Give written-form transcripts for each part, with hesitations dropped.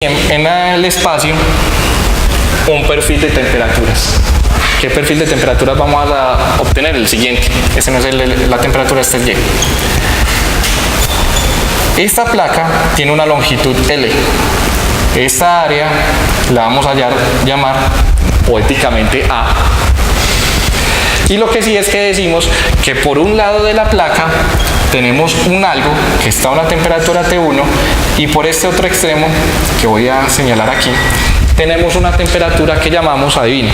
en el espacio un perfil de temperaturas. ¿Qué perfil de temperaturas vamos a obtener? El siguiente. Ese no es la temperatura, este es Y. Esta placa tiene una longitud L. Esta área la vamos a llamar poéticamente A. Y lo que sí es que decimos que por un lado de la placa tenemos un algo que está a una temperatura T1 y por este otro extremo, que voy a señalar aquí, tenemos una temperatura que llamamos, adivinen,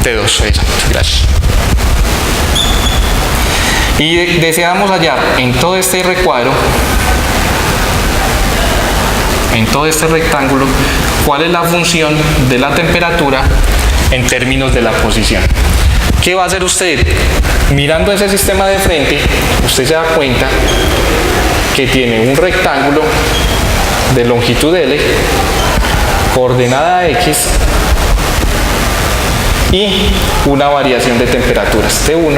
T2, exacto, gracias. Y deseamos hallar en todo este recuadro, en todo este rectángulo, cuál es la función de la temperatura en términos de la posición. ¿Qué va a hacer usted? Mirando ese sistema de frente, usted se da cuenta que tiene un rectángulo de longitud L, coordenada X y una variación de temperaturas, T1,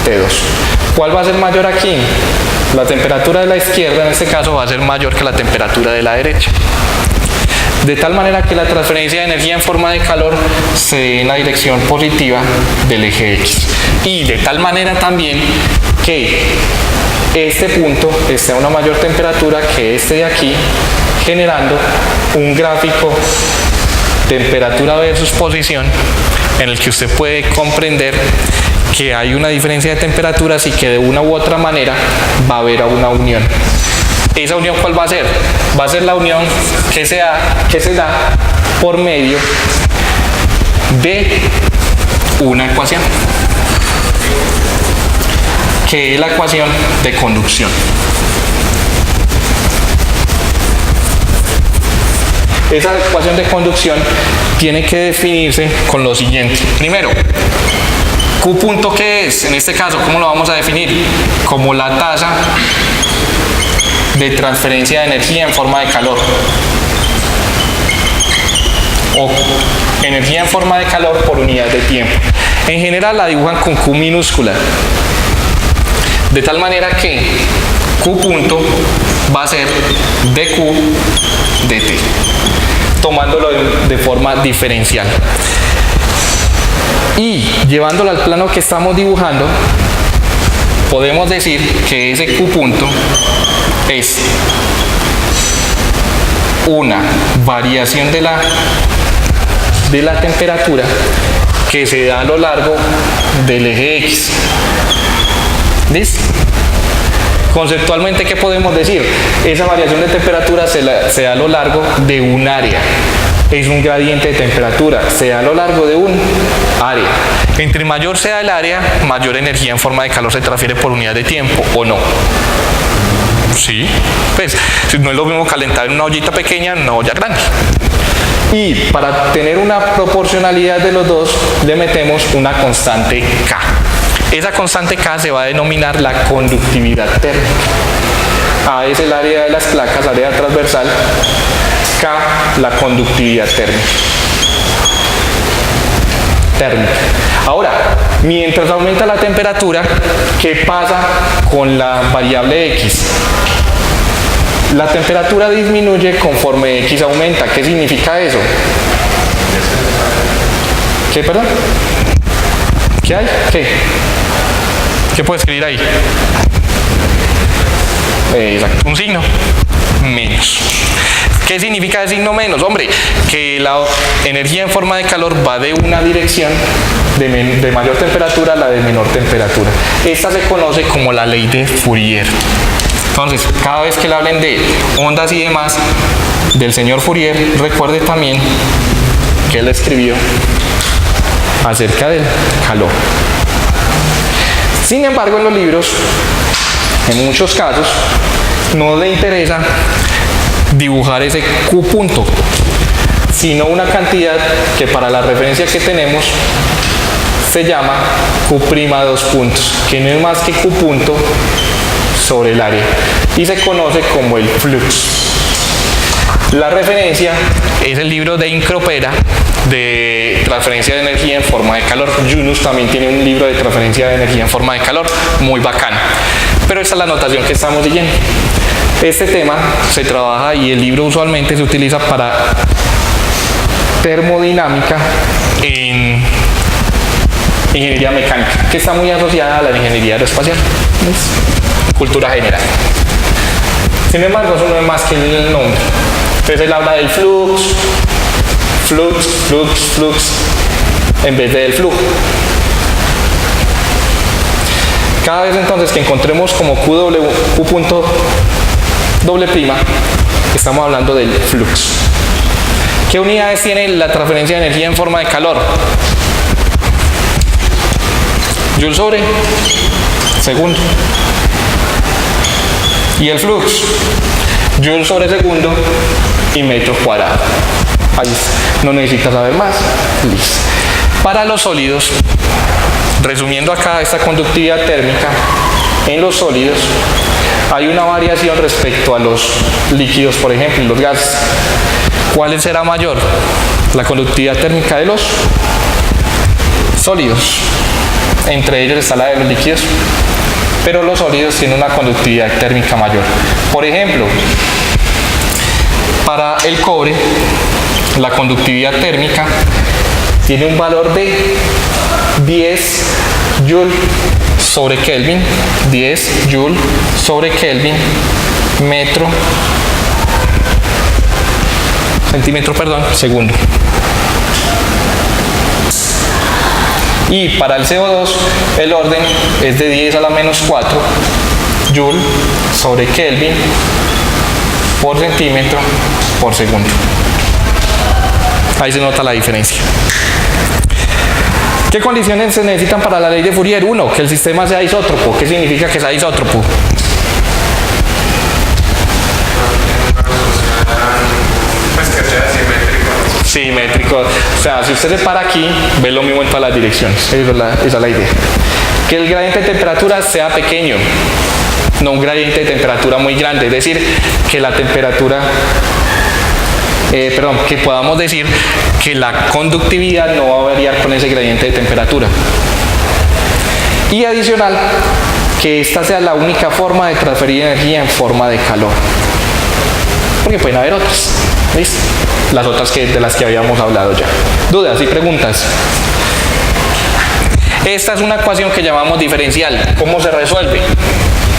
T2. ¿Cuál va a ser mayor aquí? La temperatura de la izquierda en este caso va a ser mayor que la temperatura de la derecha. De tal manera que la transferencia de energía en forma de calor se dé en la dirección positiva del eje X. Y de tal manera también que este punto esté a una mayor temperatura que este de aquí, generando un gráfico temperatura versus posición en el que usted puede comprender que hay una diferencia de temperaturas y que de una u otra manera va a haber una unión. ¿Esa unión cuál va a ser? Va a ser la unión que se da por medio de una ecuación, que es la ecuación de conducción. Esa ecuación de conducción tiene que definirse con lo siguiente. Primero, Q punto, ¿qué es? En este caso, ¿cómo lo vamos a definir? Como la tasa de transferencia de energía en forma de calor, o energía en forma de calor por unidad de tiempo. En general la dibujan con Q minúscula, de tal manera que Q punto va a ser dQ dt, tomándolo de forma diferencial. Y llevándolo al plano que estamos dibujando, podemos decir que ese Q punto es una variación de la temperatura que se da a lo largo del eje X. ¿Listo? Conceptualmente, ¿qué podemos decir? Esa variación de temperatura se da a lo largo de un área. Es un gradiente de temperatura, se da a lo largo de un área. Entre mayor sea el área, mayor energía en forma de calor se transfiere por unidad de tiempo, ¿o no? Sí, pues no es lo mismo calentar en una ollita pequeña en una olla grande. Y para tener una proporcionalidad de los dos, le metemos una constante K. Esa constante K se va a denominar la conductividad térmica. A es el área de las placas, área transversal. K, la conductividad térmica. Ahora, mientras aumenta la temperatura, ¿qué pasa con la variable X? La temperatura disminuye conforme X aumenta. ¿Qué significa eso? ¿Qué, perdón? ¿Qué hay? ¿Qué puedo escribir ahí? Exacto, un signo menos. ¿Qué significa el signo menos? Hombre, que la energía en forma de calor va de una dirección de mayor temperatura a la de menor temperatura. Esta se conoce como la ley de Fourier. Entonces, cada vez que le hablen de ondas y demás del señor Fourier, recuerde también que él escribió acerca del calor. Sin embargo, en los libros, en muchos casos, no le interesa dibujar ese Q punto, sino una cantidad que para la referencia que tenemos se llama Q' 2 puntos, que no es más que Q punto sobre el área y se conoce como el flux. La referencia es el libro de Incropera de transferencia de energía en forma de calor. Yunus también tiene un libro de transferencia de energía en forma de calor muy bacano, pero esta es la notación que estamos siguiendo. Este tema se trabaja y el libro usualmente se utiliza para termodinámica en ingeniería mecánica, que está muy asociada a la ingeniería aeroespacial. ¿Ves? Cultura general. Sin embargo, eso no es más que el nombre. Entonces él habla del flux, en vez del flujo. Cada vez entonces que encontremos como Q punto doble prima, estamos hablando del flux. ¿Qué unidades tiene la transferencia de energía en forma de calor? Joule sobre segundo. Y el flux, Joule sobre segundo y metro cuadrado. Ahí no necesitas saber más. Listo. Para los sólidos, resumiendo acá esta conductividad térmica, en los sólidos hay una variación respecto a los líquidos, por ejemplo, y los gases. ¿Cuál será mayor? La conductividad térmica de los sólidos. Entre ellos está la de los líquidos, pero los sólidos tienen una conductividad térmica mayor. Por ejemplo, para el cobre, la conductividad térmica tiene un valor de 10 Joule sobre Kelvin, 10 Joule sobre Kelvin, centímetro, segundo. Y para el CO2, el orden es de 10 a la menos 4 Joule sobre Kelvin por centímetro por segundo. Ahí se nota la diferencia. ¿Qué condiciones se necesitan para la ley de Fourier? 1. Que el sistema sea isótropo. ¿Qué significa que sea isótropo? Pues que sea simétrico. Simétrico. O sea, si usted se para aquí, ve lo mismo en todas las direcciones. Esa es la idea. Que el gradiente de temperatura sea pequeño, no un gradiente de temperatura muy grande. Es decir, que la temperatura... que podamos decir que la conductividad no va a variar con ese gradiente de temperatura. Y adicional, que esta sea la única forma de transferir energía en forma de calor. Porque pueden haber otras, ¿veis? Las otras de las que habíamos hablado ya. ¿Dudas y preguntas? Esta es una ecuación que llamamos diferencial. ¿Cómo se resuelve?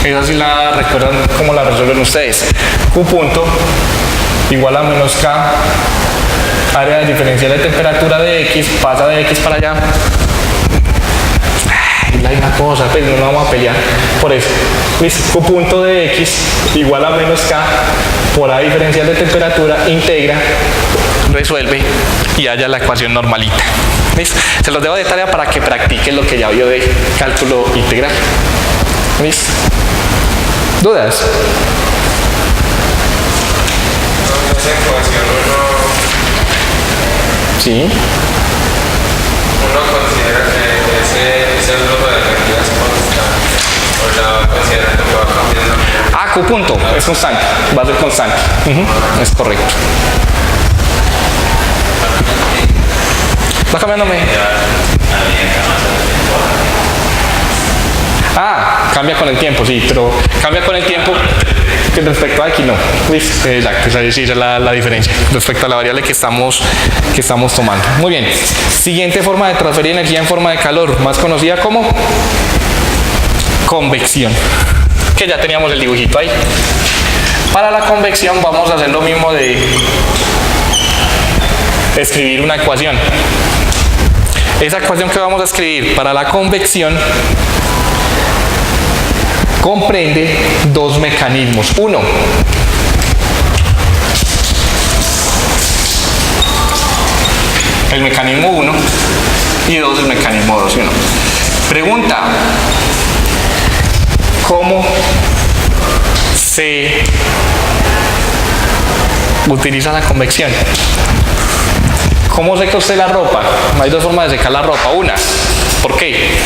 Esa sí la recuerdan cómo la resuelven ustedes. Q punto igual a menos K, área diferencial de temperatura de X, pasa de X para allá. Hay una cosa, pues no nos vamos a pelear por eso. ¿Listo? Q punto de X igual a menos K por A diferencial de temperatura, integra, resuelve y haya la ecuación normalita. ¿Listo? Se los dejo de tarea para que practiquen lo que ya vio de cálculo integral. ¿Listo? ¿Dudas? Esa ecuación Sí. uno considera que ese flujo de energía es constante, o ya consideran que va cambiando. Q punto es constante, va a ser constante. Es correcto. ¿Va cambiándome? Cambia con el tiempo, sí, pero cambia con el tiempo que respecto a aquí no. Exacto, esa es la diferencia respecto a la variable que estamos tomando. Muy bien. Siguiente forma de transferir energía en forma de calor, más conocida como convección, que ya teníamos el dibujito ahí. Para la convección vamos a hacer lo mismo de escribir una ecuación. Esa ecuación que vamos a escribir para la convección comprende dos mecanismos. Uno, el mecanismo 1 y 2, el mecanismo 2 y 1. Pregunta: ¿cómo se utiliza la convección? ¿Cómo seca usted la ropa? Hay dos formas de secar la ropa. Una, ¿por qué?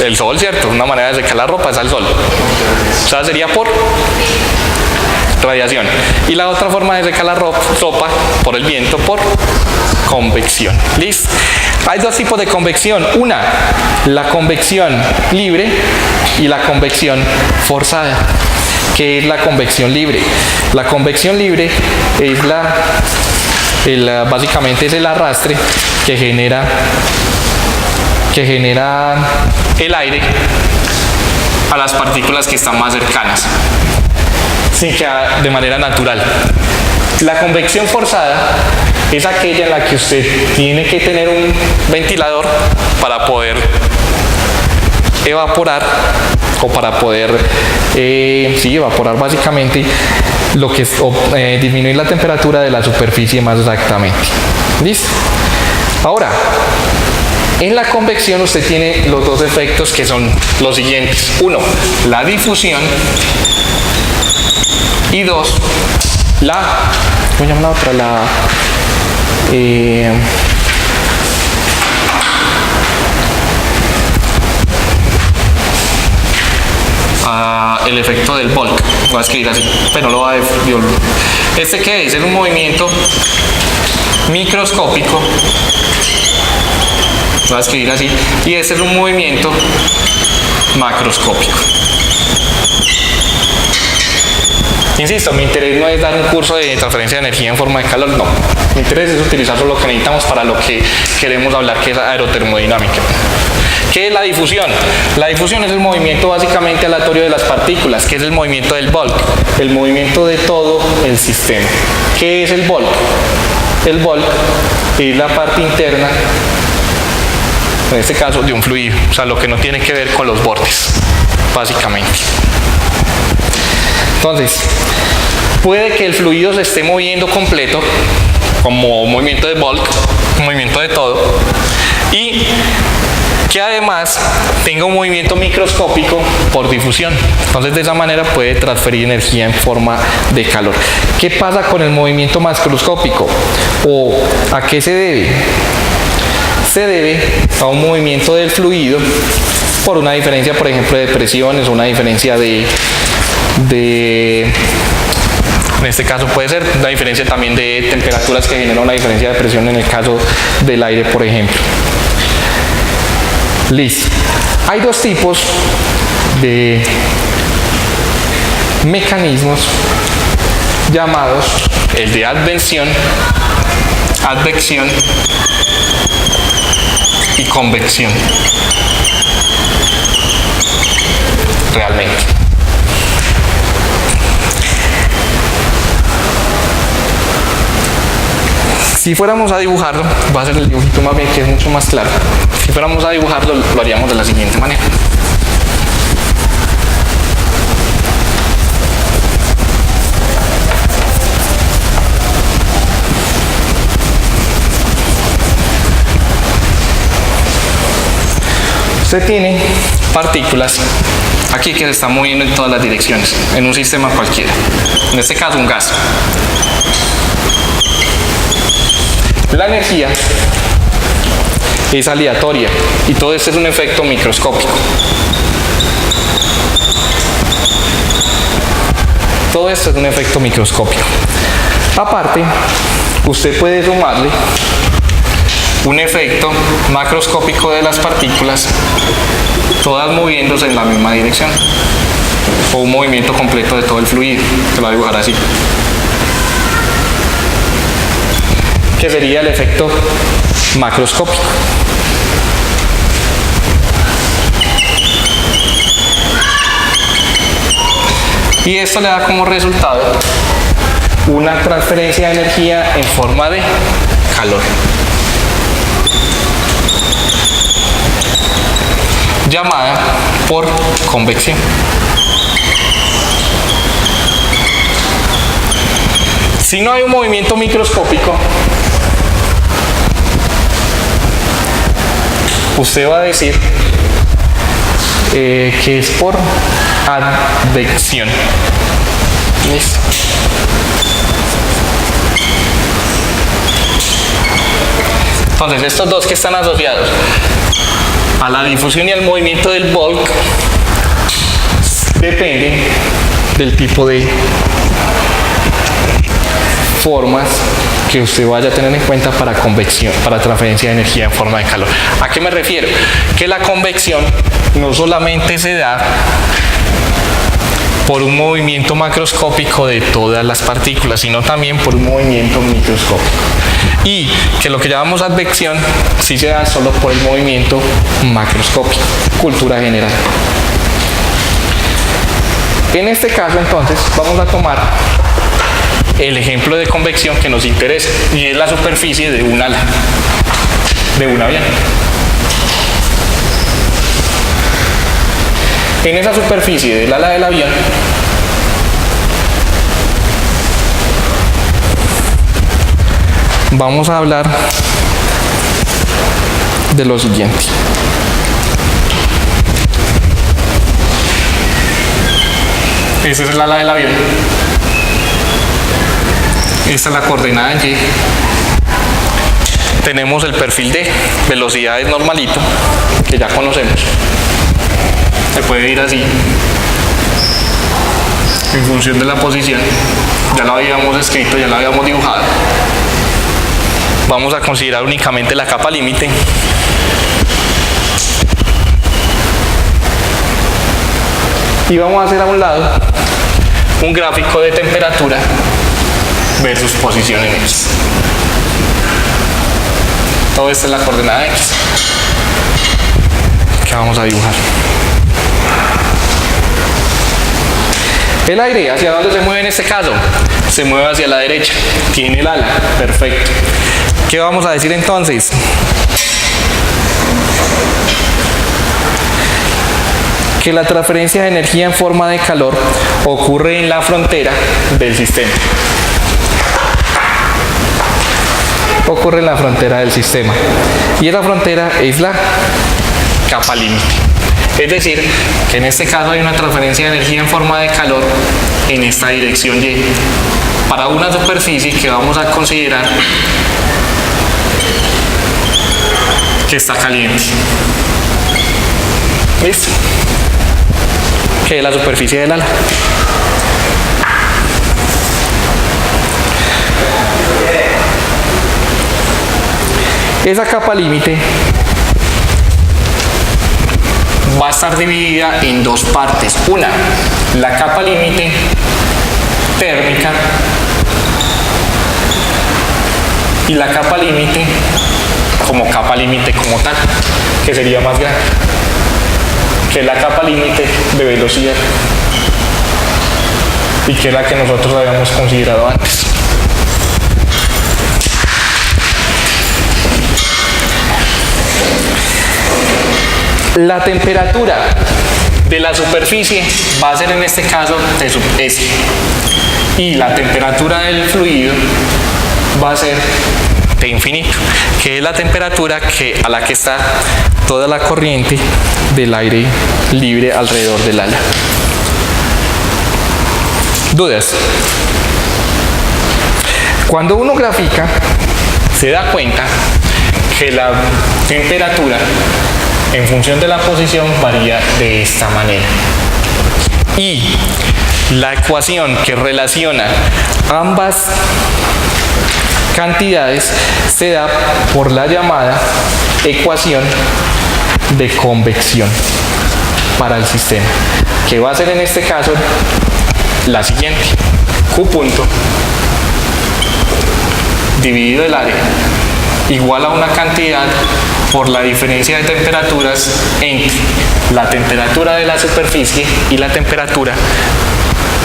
El sol, ¿cierto? Una manera de secar la ropa es al sol. O sea, sería por radiación. Y la otra forma de secar la ropa por el viento, por convección. ¿Listo? Hay dos tipos de convección. Una, la convección libre y la convección forzada. ¿Qué es la convección libre? La convección libre es básicamente es el arrastre que genera el aire a las partículas que están más cercanas, sin que de manera natural. La convección forzada es aquella en la que usted tiene que tener un ventilador para poder evaporar o para poder evaporar básicamente lo que es, disminuir la temperatura de la superficie más exactamente. ¿Listo? Ahora, en la convección usted tiene los dos efectos que son los siguientes. Uno, la difusión, y dos, ¿cómo llama la otra? El efecto del bulk. Voy a escribir así, pero no lo va a ¿Este qué es? Es un movimiento microscópico. Voy a escribir así. Y este es un movimiento macroscópico. Insisto, mi interés no es dar un curso de transferencia de energía en forma de calor, no. Mi interés es utilizar solo lo que necesitamos para lo que queremos hablar, que es aerotermodinámica. ¿Qué es la difusión? La difusión es el movimiento básicamente aleatorio de las partículas, que es el movimiento del bulk, el movimiento de todo el sistema. ¿Qué es el bulk? El bulk es la parte interna, en este caso, de un fluido, o sea, lo que no tiene que ver con los bordes, básicamente. Entonces, puede que el fluido se esté moviendo completo, como movimiento de bulk, movimiento de todo, y que además tenga un movimiento microscópico por difusión. Entonces, de esa manera puede transferir energía en forma de calor. ¿Qué pasa con el movimiento macroscópico? ¿O a qué se debe? Se debe a un movimiento del fluido por una diferencia, por ejemplo, de presiones, o una diferencia en este caso puede ser una diferencia también de temperaturas que genera una diferencia de presión en el caso del aire, por ejemplo. Listo. Hay dos tipos de mecanismos llamados el de advección y convección. Realmente. Si fuéramos a dibujarlo, va a ser el dibujito más bien que es mucho más claro. Si fuéramos a dibujarlo, lo haríamos de la siguiente manera. Usted tiene partículas aquí que se están moviendo en todas las direcciones, en un sistema cualquiera. En este caso, un gas. La energía es aleatoria y todo esto es un efecto microscópico. Todo esto es un efecto microscópico. Aparte, usted puede sumarle un efecto macroscópico de las partículas, todas moviéndose en la misma dirección, o un movimiento completo de todo el fluido, que lo voy a dibujar así, que sería el efecto macroscópico. Y esto le da como resultado una transferencia de energía en forma de calor, llamada por convección. Si no hay un movimiento microscópico, usted va a decir que es por advección. ¿Listo? Entonces, estos dos que están asociados a la difusión y al movimiento del bulk dependen del tipo de formas que usted vaya a tener en cuenta para convección, para transferencia de energía en forma de calor. ¿A qué me refiero? Que la convección no solamente se da por un movimiento macroscópico de todas las partículas, sino también por un movimiento microscópico. Y que lo que llamamos advección sí se da solo por el movimiento macroscópico. Cultura general. En este caso, entonces, vamos a tomar el ejemplo de convección que nos interesa, y es la superficie de un ala, de un avión. En esa superficie del ala del avión, vamos a hablar de lo siguiente. Esa es el ala del avión. Esta es la coordenada en Y. Tenemos el perfil D, velocidades normalito, que ya conocemos. Se puede ir así, en función de la posición. Ya lo habíamos escrito, ya lo habíamos dibujado. Vamos a considerar únicamente la capa límite. Y vamos a hacer a un lado un gráfico de temperatura versus posición en X. Todo esto es la coordenada X que vamos a dibujar. El aire, ¿hacia dónde se mueve en este caso? Se mueve hacia la derecha. Tiene el ala. Perfecto. ¿Qué vamos a decir entonces? Que la transferencia de energía en forma de calor ocurre en la frontera del sistema. Ocurre en la frontera del sistema. Y esa frontera es la capa límite. Es decir, que en este caso hay una transferencia de energía en forma de calor en esta dirección Y, para una superficie que vamos a considerar que está caliente. ¿Listo? Que es la superficie del ala. Esa capa límite va a estar dividida en dos partes. Una, la capa límite térmica, y la capa límite como capa límite como tal, que sería más grande, que es la capa límite de velocidad, y que es la que nosotros habíamos considerado antes. La temperatura de la superficie va a ser en este caso T sub S, y la temperatura del fluido va a ser T infinito, que es la temperatura a la que está toda la corriente del aire libre alrededor del ala. ¿Dudas? Cuando uno grafica, se da cuenta que la temperatura en función de la posición varía de esta manera. Y la ecuación que relaciona ambas cantidades se da por la llamada ecuación de convección para el sistema, que va a ser en este caso la siguiente: Q punto dividido el área igual a una cantidad por la diferencia de temperaturas entre la temperatura de la superficie y la temperatura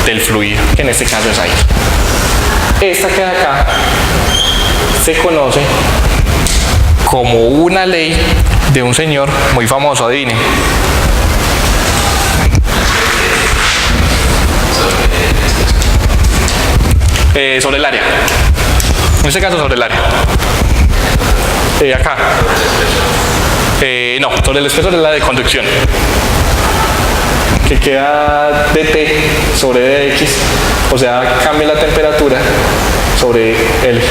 del fluido, que en este caso es aire. Esta que de acá se conoce como una ley de un señor muy famoso, adivinen. Sobre el área. En este caso sobre el área. Acá. No, sobre el espesor es la de conducción, que queda dt sobre dx, o sea, cambia la temperatura sobre L.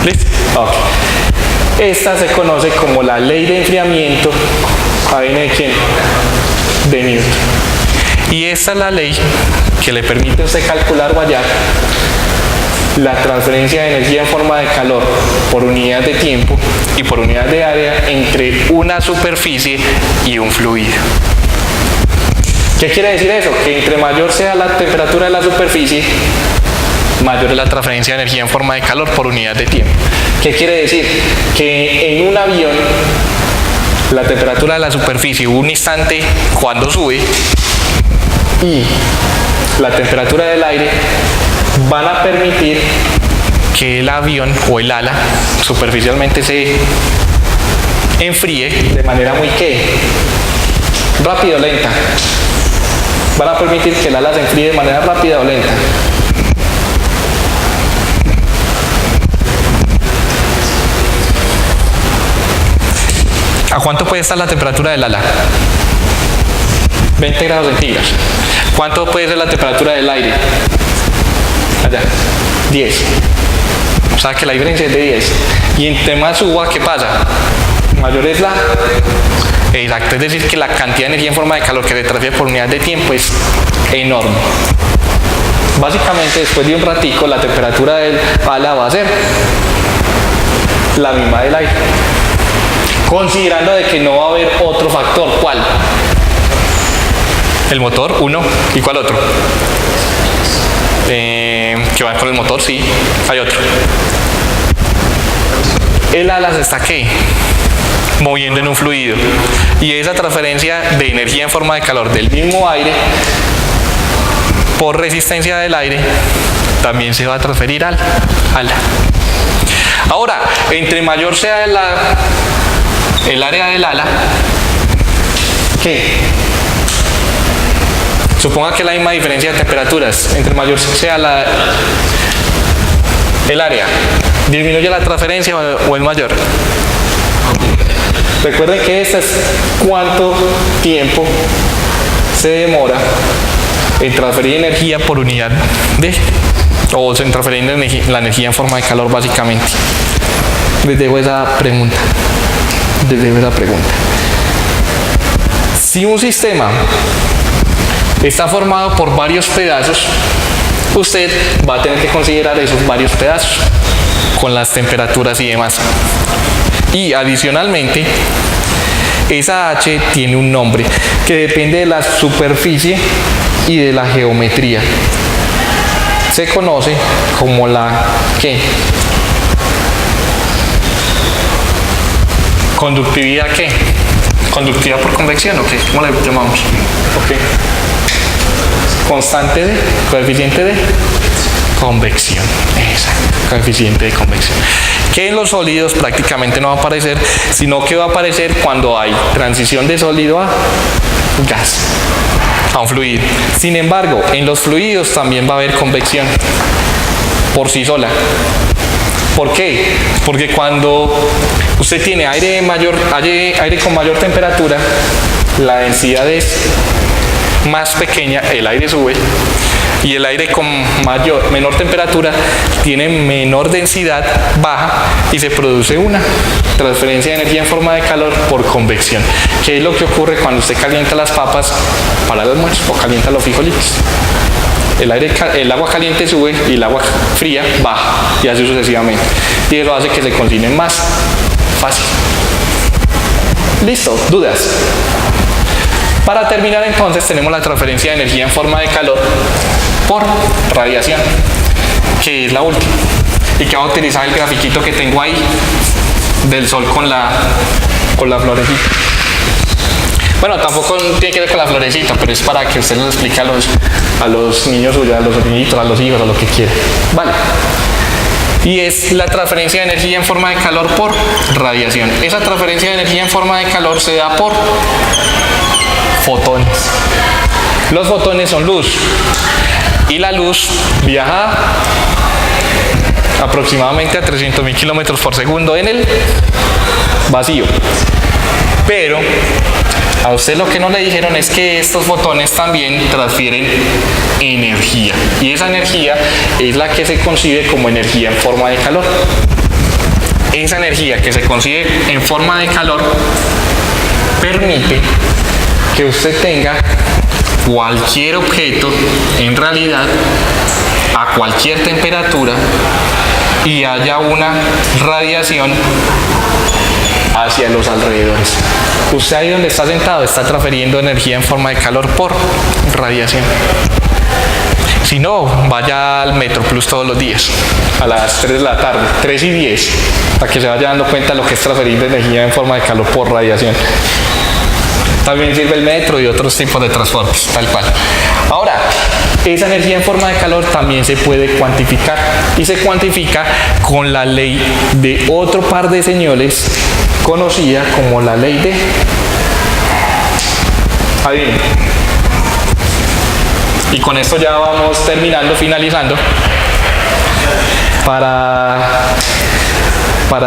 ¿Listo? Ok. Esta se conoce como la ley de enfriamiento, ¿adivinen de quién? De Newton. Y esta es la ley que le permite a usted calcular o hallar la transferencia de energía en forma de calor por unidad de tiempo y por unidad de área entre una superficie y un fluido. ¿Qué quiere decir eso? Que entre mayor sea la temperatura de la superficie, mayor es la transferencia de energía en forma de calor por unidad de tiempo. ¿Qué quiere decir? Que en un avión la temperatura de la superficie un instante cuando sube y la temperatura del aire van a permitir que el avión o el ala superficialmente se enfríe de manera muy rápida o lenta. Van a permitir que el ala se enfríe de manera rápida o lenta. ¿A cuánto puede estar la temperatura del ala? 20 grados centígrados. ¿Cuánto puede ser la temperatura del aire? Allá, 10. O sea que la diferencia es de 10. Y entre más suba, ¿qué pasa? Mayor es la... Exacto, es decir que la cantidad de energía en forma de calor que se transfiere por unidad de tiempo es enorme. Básicamente, después de un ratico, la temperatura del ala va a ser la misma del aire. Considerando de que no va a haber otro factor. ¿Cuál? El motor, uno. ¿Y cuál otro? Que va con el motor, sí. Hay otro. El ala se está ¿qué? Moviendo en un fluido. Y esa transferencia de energía en forma de calor del mismo aire por resistencia del aire también se va a transferir al ala. Ahora, entre mayor sea el área del ala, ¿qué? Suponga que la misma diferencia de temperaturas, entre mayor sea el área, ¿disminuye la transferencia o es mayor? Recuerden que este es cuánto tiempo se demora en transferir energía por unidad o en transferir la energía en forma de calor básicamente. Les dejo esa pregunta. Si un sistema está formado por varios pedazos, usted va a tener que considerar esos varios pedazos con las temperaturas y demás. Y adicionalmente, esa H tiene un nombre que depende de la superficie y de la geometría. Se conoce como la ¿qué? Conductividad ¿qué? Conductividad por convección, ¿o qué? ¿Cómo le llamamos? Okay. Constante de, coeficiente de convección. Exacto, coeficiente de convección. Que en los sólidos prácticamente no va a aparecer, sino que va a aparecer cuando hay transición de sólido a gas, a un fluido. Sin embargo, en los fluidos también va a haber convección por sí sola. ¿Por qué? Porque cuando usted tiene aire con mayor temperatura, la densidad es más pequeña, el aire sube, y el aire con menor temperatura tiene menor densidad, baja, y se produce una transferencia de energía en forma de calor por convección, que es lo que ocurre cuando usted calienta las papas para el almuerzo o calienta los frijolitos. El agua caliente sube y el agua fría baja, y así sucesivamente, y eso hace que se cocinen más fácil. ¿Listo? ¿Dudas? Para terminar entonces tenemos la transferencia de energía en forma de calor por radiación, que es la última, y que voy a utilizar el grafiquito que tengo ahí del sol con la florecita. Bueno, tampoco tiene que ver con la florecita, pero es para que usted nos explique a los niños suyos, a los sobrinitos, a los hijos, a lo que quiera. Vale. Y es la transferencia de energía en forma de calor por radiación. Esa transferencia de energía en forma de calor se da por fotones. Los fotones son luz, y la luz viaja aproximadamente a 300.000 kilómetros por segundo en el vacío. Pero a usted lo que no le dijeron es que estos fotones también transfieren energía, y esa energía es la que se concibe como energía en forma de calor. Esa energía que se concibe en forma de calor permite que usted tenga cualquier objeto, en realidad, a cualquier temperatura y haya una radiación hacia los alrededores. Usted ahí donde está sentado está transfiriendo energía en forma de calor por radiación. Si no, vaya al Metro Plus todos los días, a las 3 de la tarde, 3 y 10, para que se vaya dando cuenta de lo que es transferir energía en forma de calor por radiación. También sirve el metro y otros tipos de transportes, tal cual. Ahora, esa energía en forma de calor también se puede cuantificar y se cuantifica con la ley de otro par de señales conocida como la ley de... Adivinen. Y con esto ya vamos terminando, finalizando, para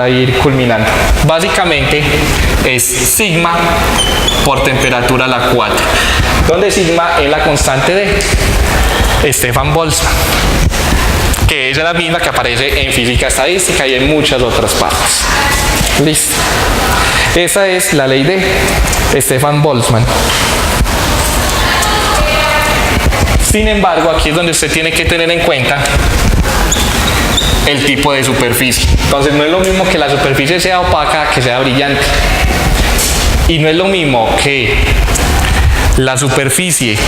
ir culminando. Básicamente es sigma por temperatura a la 4, donde sigma es la constante de Stefan Boltzmann, que es la misma que aparece en física estadística y en muchas otras partes. Listo. Esa es la ley de Stefan Boltzmann. Sin embargo, aquí es donde usted tiene que tener en cuenta el tipo de superficie. Entonces no es lo mismo que la superficie sea opaca que sea brillante. Y no es lo mismo que la superficie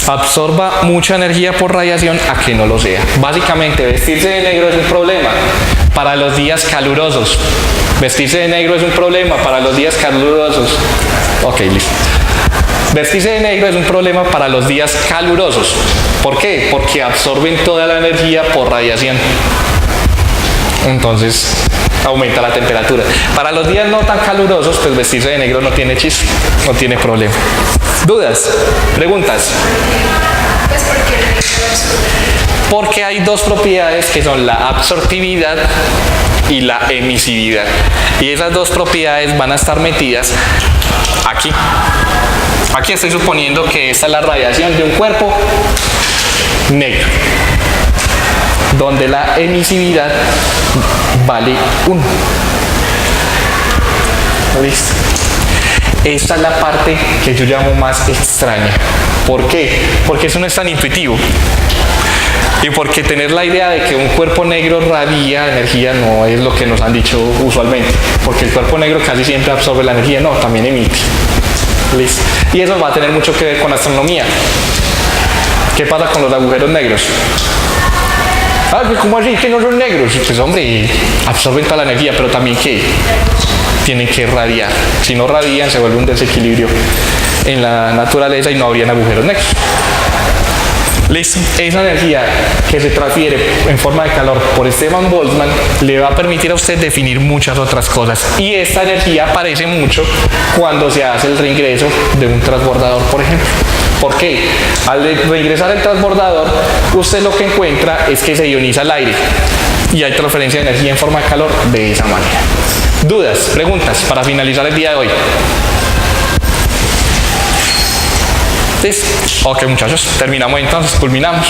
absorba mucha energía por radiación a que no lo sea. Básicamente, vestirse de negro es un problema para los días calurosos. Vestirse de negro es un problema para los días calurosos. Ok, listo. Vestirse de negro es un problema para los días calurosos. ¿Por qué? Porque absorben toda la energía por radiación. Entonces aumenta la temperatura. Para los días no tan calurosos, pues vestirse de negro no tiene chiste, no tiene problema. ¿Dudas? ¿Preguntas? Pues porque el negro absorbe. Porque hay dos propiedades que son la absortividad y la emisividad. Y esas dos propiedades van a estar metidas aquí. Aquí estoy suponiendo que esta es la radiación de un cuerpo negro, donde la emisividad vale 1. ¿Listo? Esta es la parte que yo llamo más extraña. ¿Por qué? Porque eso no es tan intuitivo. Y porque tener la idea de que un cuerpo negro radia energía no es lo que nos han dicho usualmente. Porque el cuerpo negro casi siempre absorbe la energía, no, también emite. ¿Listo? Y eso va a tener mucho que ver con astronomía. ¿Qué pasa con los agujeros negros? Ah, ¿cómo así que no son negros? Pues hombre, absorben toda la energía, pero también ¿qué? Tienen que radiar. Si no radian, se vuelve un desequilibrio en la naturaleza y no habrían agujeros negros. ¿Listo? Esa energía que se transfiere en forma de calor por Stefan Boltzmann le va a permitir a usted definir muchas otras cosas. Y esta energía aparece mucho cuando se hace el reingreso de un transbordador, por ejemplo. ¿Por qué? Al reingresar el transbordador, usted lo que encuentra es que se ioniza el aire y hay transferencia de energía en forma de calor de esa manera. ¿Dudas? ¿Preguntas? Para finalizar el día de hoy. ¿Sí? Ok, muchachos, terminamos entonces, culminamos.